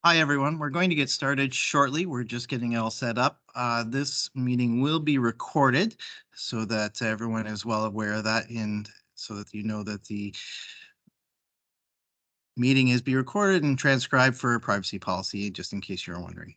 Hi, everyone. We're going to get started shortly. We're just getting it all set up. This meeting will be recorded so that everyone is well aware of that and so that you know that the meeting is being recorded and transcribed for privacy policy, just in case you're wondering.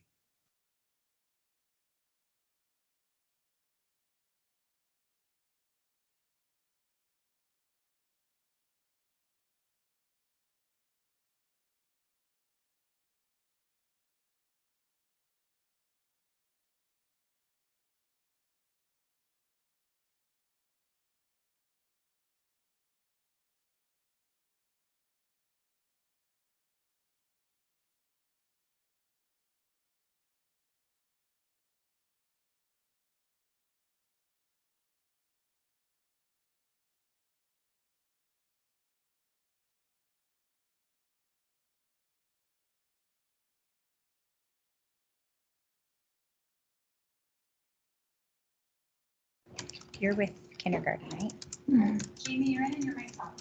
You're with kindergarten, right? Jamie, you're in and your mic's off.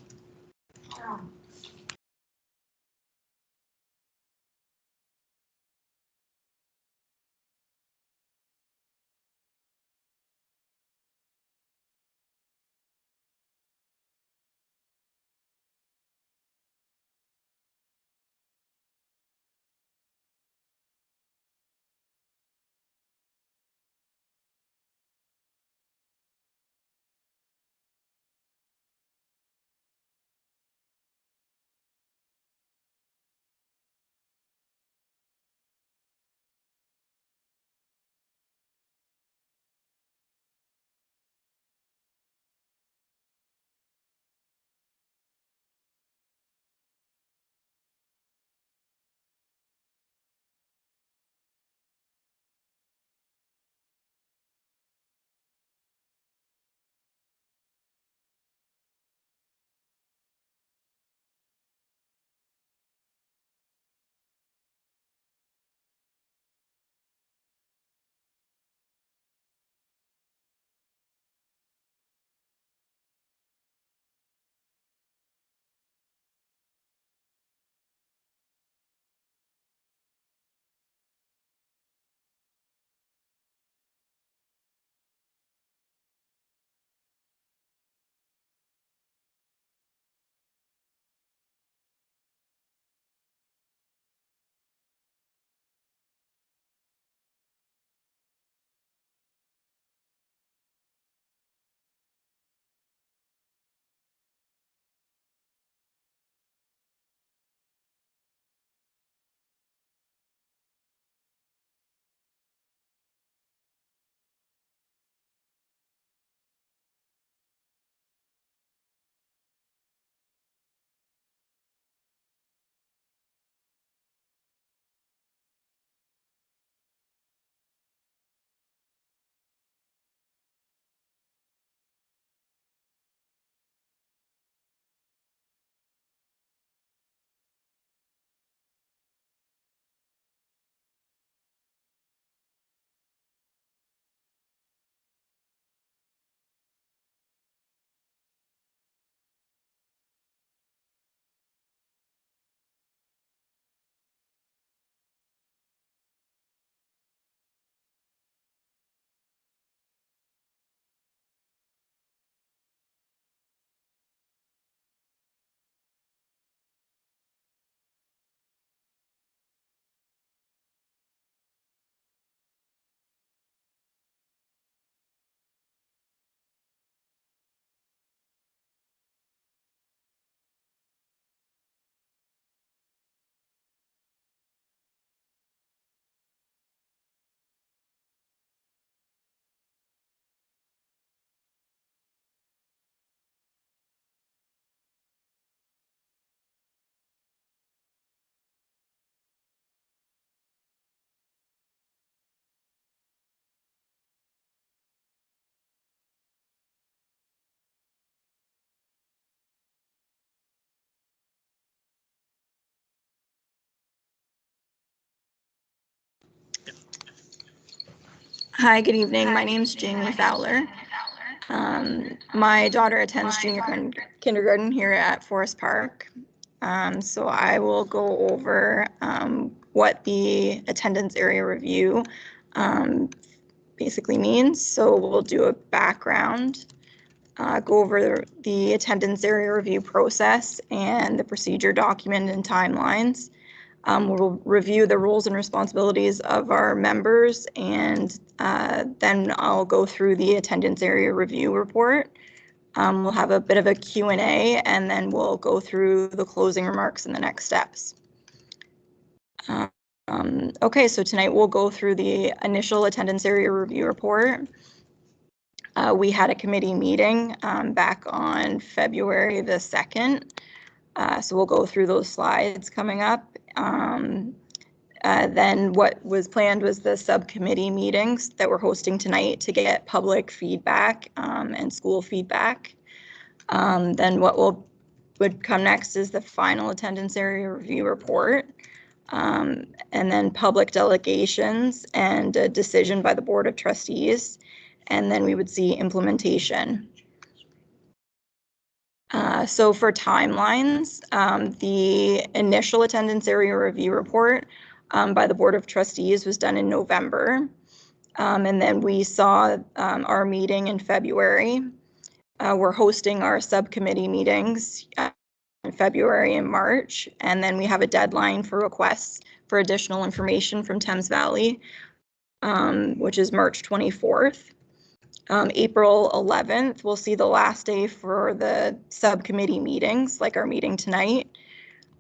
Hi, good evening. My name is Jamie Fowler. My daughter attends junior kindergarten here at Forest Park. So I will go over what the attendance area review basically means. So we'll do a background, go over the attendance area review process and the procedure document and timelines. We'll review the roles and responsibilities of our members, and then I'll go through the attendance area review report. We'll have a bit of a Q&A, and then we'll go through the closing remarks and the next steps. Okay, so tonight we'll go through the initial attendance area review report. We had a committee meeting back on February the 2nd. So we'll go through those slides coming up. Then what was planned was the subcommittee meetings that we're hosting tonight to get public feedback and school feedback. Then what would come next is the final attendance area review report. And then public delegations and a decision by the Board of Trustees. And then we would see implementation. So for timelines, the initial attendance area review report by the Board of Trustees was done in November. And then we saw our meeting in February. We're hosting our subcommittee meetings in February and March. And then we have a deadline for requests for additional information from Thames Valley, which is March 24th. April 11th, we'll see the last day for the subcommittee meetings, like our meeting tonight.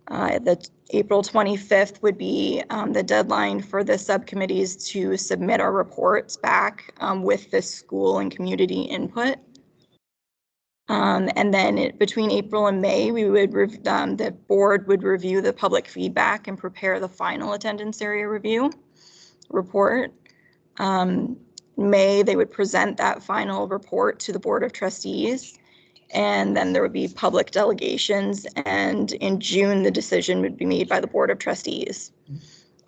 The April 25th would be the deadline for the subcommittees to submit our reports back with the school and community input. And then between April and May, we would the board would review the public feedback and prepare the final attendance area review report. May, they would present that final report to the Board of Trustees, and then there would be public delegations, and in June, the decision would be made by the Board of Trustees.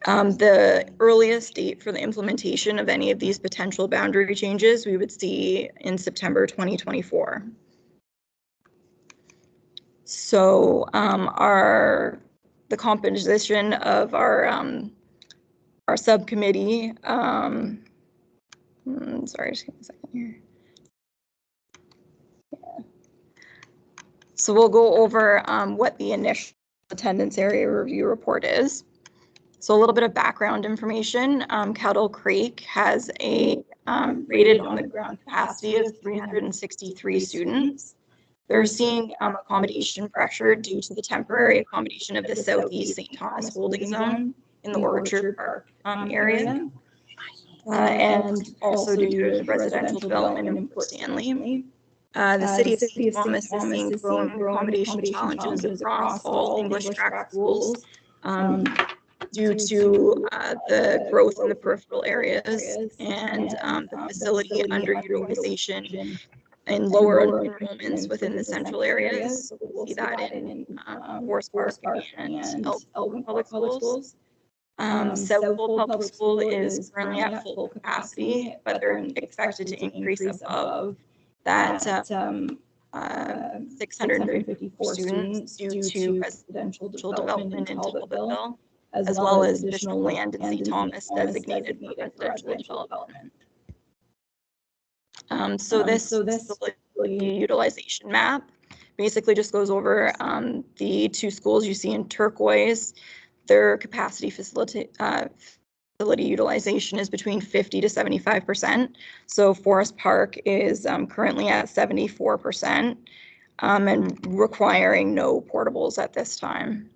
The earliest date for the implementation of any of these potential boundary changes we would see in September 2024. So the composition of our subcommittee, sorry, just give me a second here. Yeah. So we'll go over what the initial attendance area review report is. So a little bit of background information. Kettle Creek has a rated on the ground capacity of 363 students. They're seeing accommodation pressure due to the temporary accommodation of the Southeast St. Thomas holding zone in the Orchard Park area. And also due to residential development in Port Stanley. The city of St. Thomas is seeing growing accommodation challenges across all English track schools due to the growth in the peripheral areas and the facility underutilization and lower enrollments within the central areas. So we'll see that in Forest Park and Elgin Public Schools. Southold Public School is currently at full capacity, but they're expected to increase above that 654 students due to residential development in Talbotville, as well as additional land in St. Thomas designated for residential development. So this utilization map basically just goes over the two schools you see in turquoise. Their capacity facility utilization is between 50 to 75%. So Forest Park is currently at 74% and requiring no portables at this time.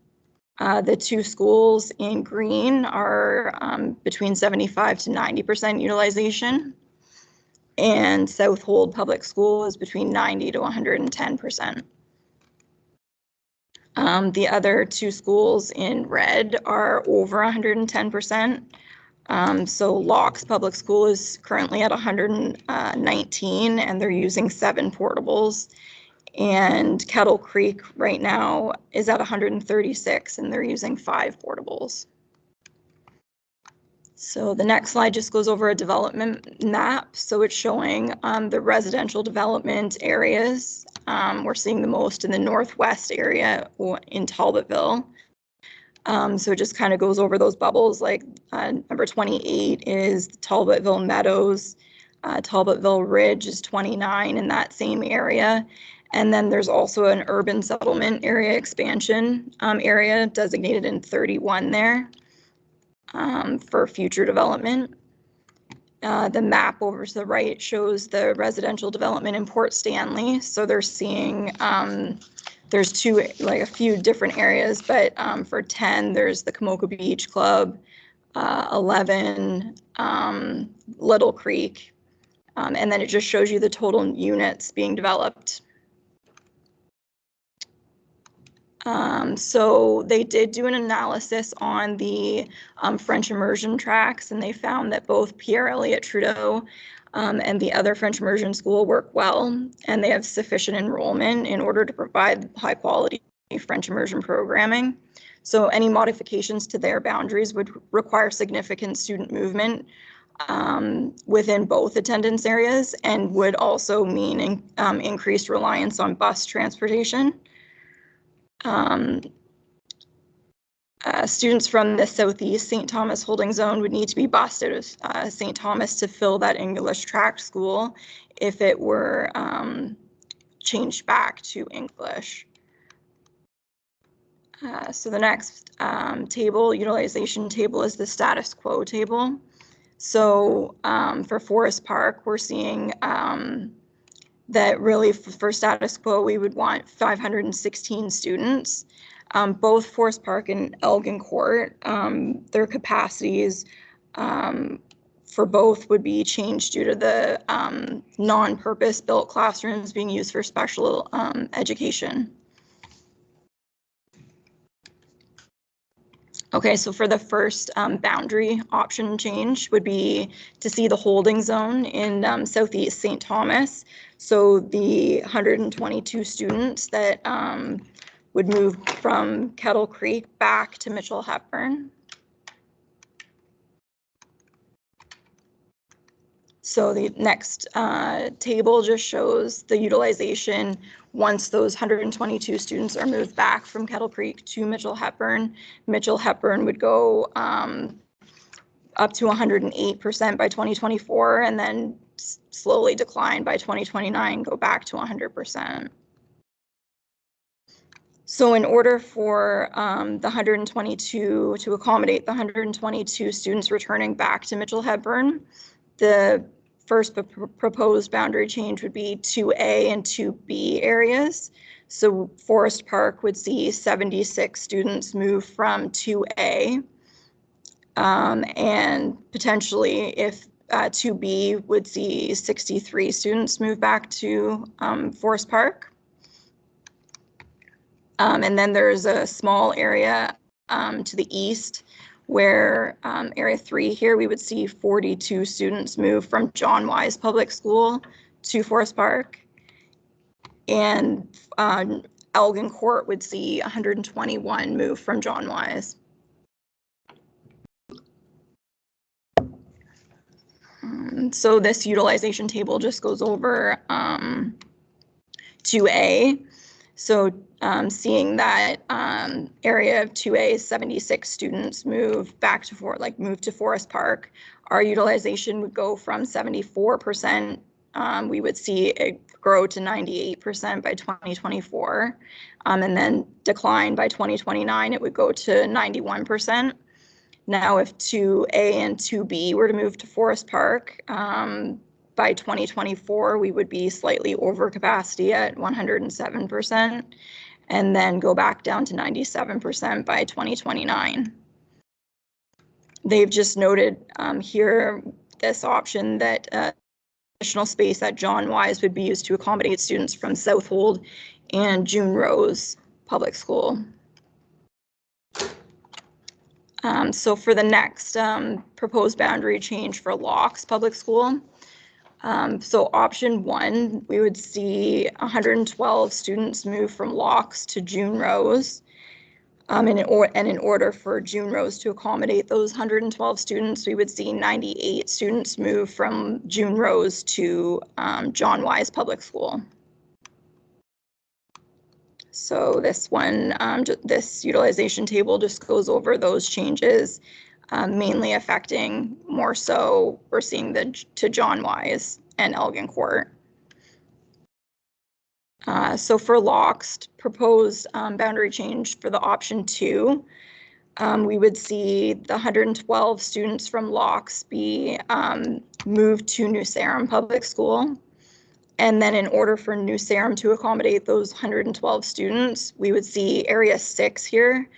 The two schools in green are between 75 to 90% utilization. And Southold Public School is between 90 to 110%. The other two schools in red are over 110%. So Locks Public School is currently at 119 and they're using 7 portables. And Kettle Creek right now is at 136 and they're using 5 portables. So the next slide just goes over a development map. So it's showing the residential development areas. We're seeing the most in the northwest area in Talbotville. So it just kind of goes over those bubbles, like number 28 is Talbotville Meadows. Talbotville Ridge is 29 in that same area. And then there's also an urban settlement area expansion area designated in 31 there for future development. The map over to the right shows the residential development in Port Stanley. So they're seeing there's a few different areas, but for 10, there's the Komoka Beach Club, 11, Little Creek, and then it just shows you the total units being developed. So they did do an analysis on the French immersion tracks, and they found that both Pierre Elliott Trudeau and the other French immersion school work well, and they have sufficient enrollment in order to provide high quality French immersion programming. So any modifications to their boundaries would require significant student movement within both attendance areas and would also mean increased reliance on bus transportation. Students from the Southeast St. Thomas holding zone would need to be bused out of St. Thomas to fill that English track school if it were changed back to English. So the next utilization table, is the status quo table. So for Forest Park, we're seeing that really for status quo, we would want 516 students. Both Forest Park and Elgin Court, their capacities for both would be changed due to the non-purpose built classrooms being used for special education. Okay, so for the first boundary option change would be to see the holding zone in Southeast St. Thomas. So the 122 students that would move from Kettle Creek back to Mitchell Hepburn. So the next table just shows the utilization once those 122 students are moved back from Kettle Creek to Mitchell Hepburn. Mitchell Hepburn would go up to 108% by 2024 and then slowly decline by 2029, go back to 100%. So in order for the 122 to accommodate the 122 students returning back to Mitchell Hepburn, the first proposed boundary change would be 2A and 2B areas. So Forest Park would see 76 students move from 2A, and potentially if 2B would see 63 students move back to Forest Park. And then there's a small area to the east where area 3 here, we would see 42 students move from John Wise Public School to Forest Park. And Elgin Court would see 121 move from John Wise. So this utilization table just goes over 2A. So seeing that area of 2A, 76 students move back to move to Forest Park, our utilization would go from 74%. We would see it grow to 98% by 2024, and then decline by 2029. It would go to 91%. Now, if 2A and 2B were to move to Forest Park, by 2024, we would be slightly over capacity at 107%, and then go back down to 97% by 2029. They've just noted here this option that additional space at John Wise would be used to accommodate students from Southold and June Rose Public School. So for the next proposed boundary change for Locks Public School, so option 1, we would see 112 students move from Locks to June Rose. And in order for June Rose to accommodate those 112 students, we would see 98 students move from June Rose to John Wise Public School. So this one, this utilization table just goes over those changes, mainly affecting more so we're seeing to John Wise and Elgin Court. So for Locks, proposed boundary change for the option 2, we would see the 112 students from Locks be moved to New Sarum Public School. And then in order for New Sarum to accommodate those 112 students, we would see area 6 here,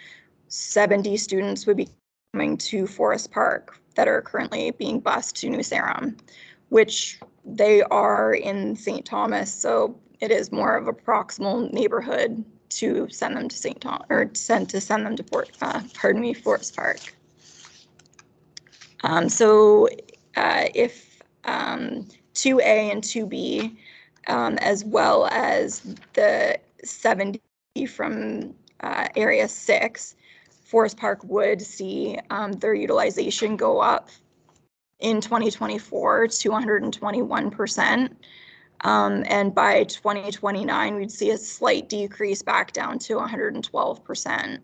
70 students would be coming to Forest Park that are currently being bused to New Sarum, which they are in St. Thomas, so it is more of a proximal neighborhood to send them to St. Thomas, or send them to Forest Park. If 2A and 2B, as well as the 70 from area 6, Forest Park would see their utilization go up in 2024 to 121%. And by 2029, we'd see a slight decrease back down to 112%.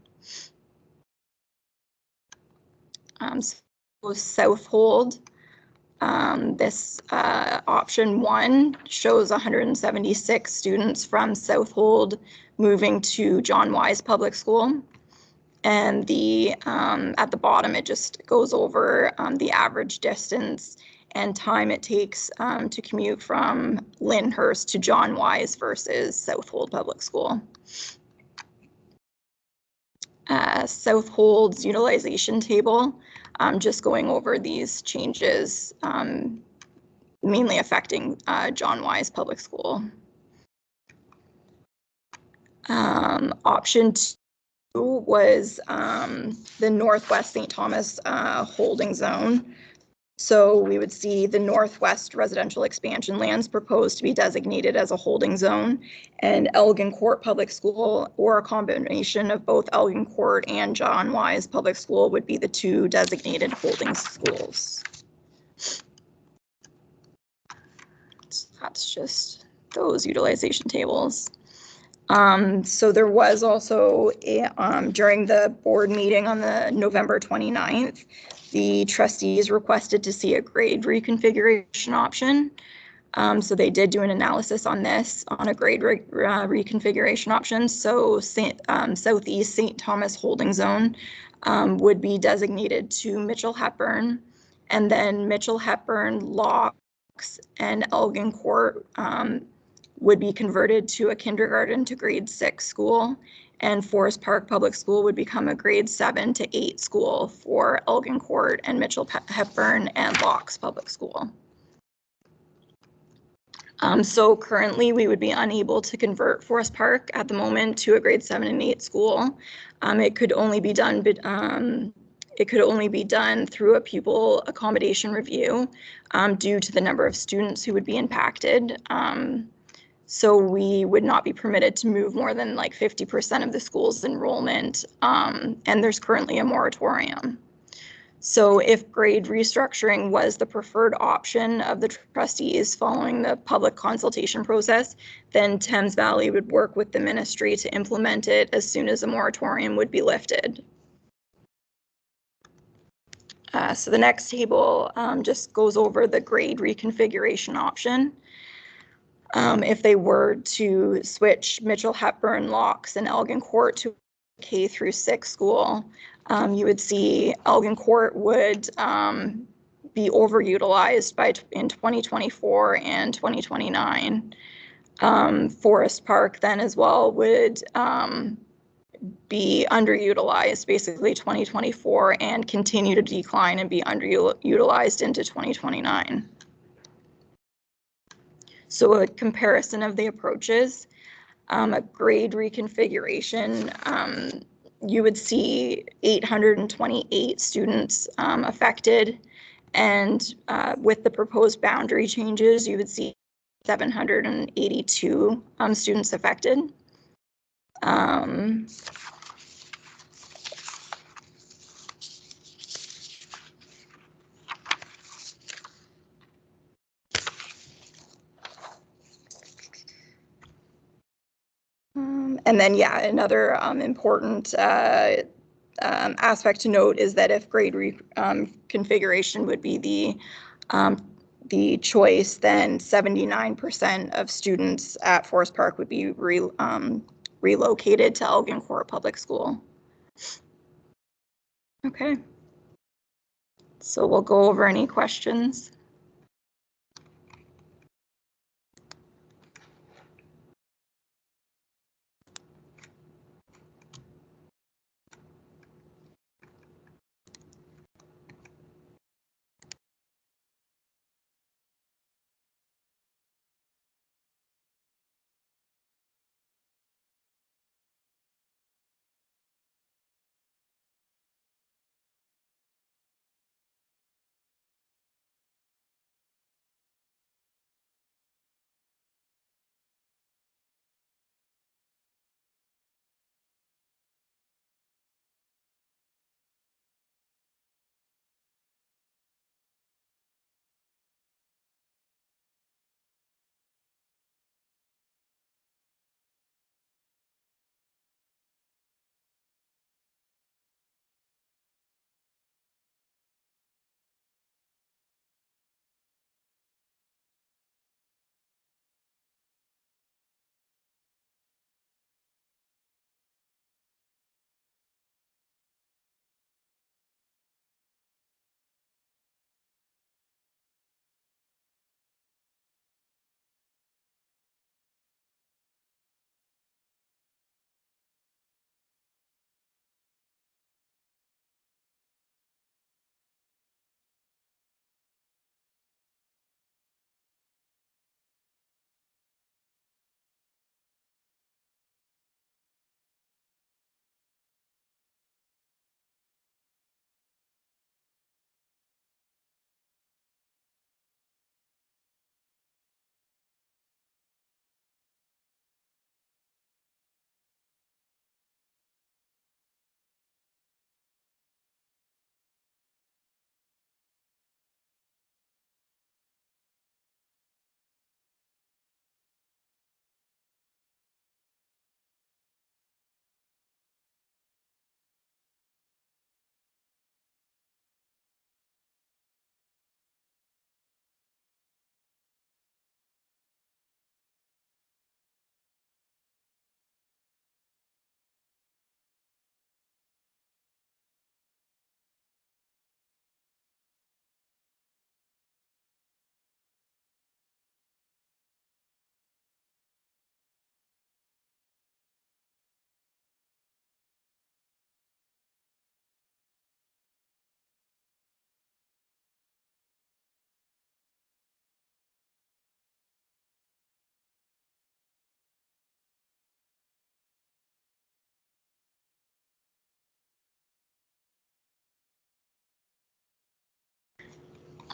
So Southold, this option 1 shows 176 students from Southold moving to John Wise Public School. And the at the bottom, it just goes over the average distance and time it takes to commute from Lyndhurst to John Wise versus Southold Public School. Southold's utilization table, just going over these changes, mainly affecting John Wise Public School. Option 2 was the Northwest St. Thomas holding zone. So we would see the Northwest residential expansion lands proposed to be designated as a holding zone, and Elgin Court Public School, or a combination of both Elgin Court and John Wise Public School, would be the 2 designated holding schools. So that's just those utilization tables. So there was also during the board meeting on the November 29th, the trustees requested to see a grade reconfiguration option. So they did do an analysis on this, on a grade reconfiguration option. So Southeast St. Thomas holding zone would be designated to Mitchell Hepburn, and then Mitchell Hepburn, Locks, and Elgin Court would be converted to a kindergarten to grade 6 school, and Forest Park Public School would become a grade 7 to 8 school for Elgin Court and Mitchell Hepburn and Locks Public School. So currently we would be unable to convert Forest Park at the moment to a grade 7 and 8 school. It could only be done through a pupil accommodation review due to the number of students who would be impacted. So we would not be permitted to move more than like 50% of the school's enrollment, and there's currently a moratorium. So if grade restructuring was the preferred option of the trustees following the public consultation process, then Thames Valley would work with the ministry to implement it as soon as the moratorium would be lifted. So the next table just goes over the grade reconfiguration option. If they were to switch Mitchell Hepburn, Locks, and Elgin Court to K through 6 school, you would see Elgin Court would be overutilized in 2024 and 2029. Forest Park then as well would be underutilized basically 2024 and continue to decline and be underutilized into 2029. So a comparison of the approaches, a grade reconfiguration, you would see 828 students affected, and with the proposed boundary changes, you would see 782 students affected. And then, yeah, another important aspect to note is that if grade configuration would be the choice, then 79% of students at Forest Park would be relocated to Elgin Court Public School. Okay. So we'll go over any questions.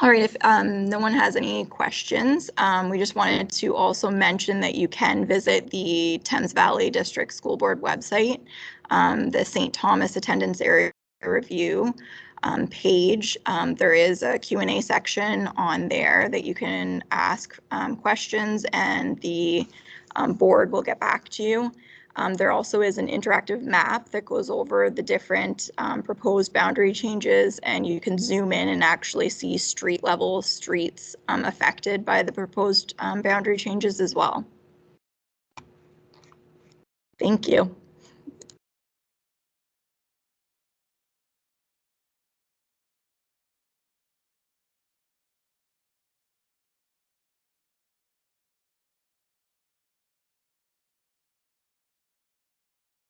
All right, if no one has any questions, we just wanted to also mention that you can visit the Thames Valley District School Board website, the St. Thomas Attendance Area Review page. There is a Q&A section on there that you can ask questions, and the board will get back to you. There also is an interactive map that goes over the different proposed boundary changes, and you can zoom in and actually see street level streets affected by the proposed boundary changes as well. Thank you.